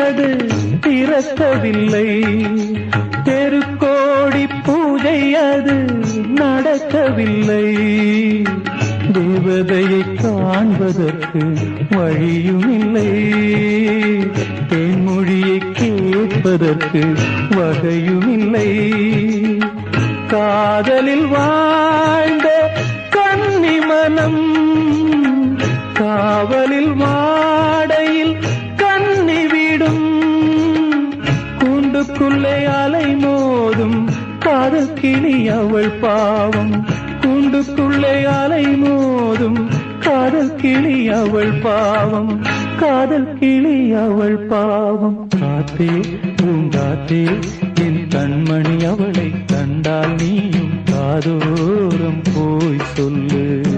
அது திறக்கவில்லை. தெருக்கோடி பூஜை அது நடக்கவில்லை. தேவதையை காண்பதற்கு வழியும் இல்லை. தேன்மொழியை கேட்பதற்கு வகையும் இல்லை. காதலில் வாழ்ந்த கன்னி மனம் காவலில் மாடையில் கன்னி விடும். கூண்டுக்குள்ளே அலை மோதும் காதல் கிளி அவள் பாவம். கூண்டுக்குள்ளே அலை மோதும் காதல் கிளி அவள் பாவம். காதல் கிளி அவள் பாவம். காத்தே பூங்காத்தே என் கண்மணி அவளை கண்டால் நீயும் காதோரம் போய் சொல்லு.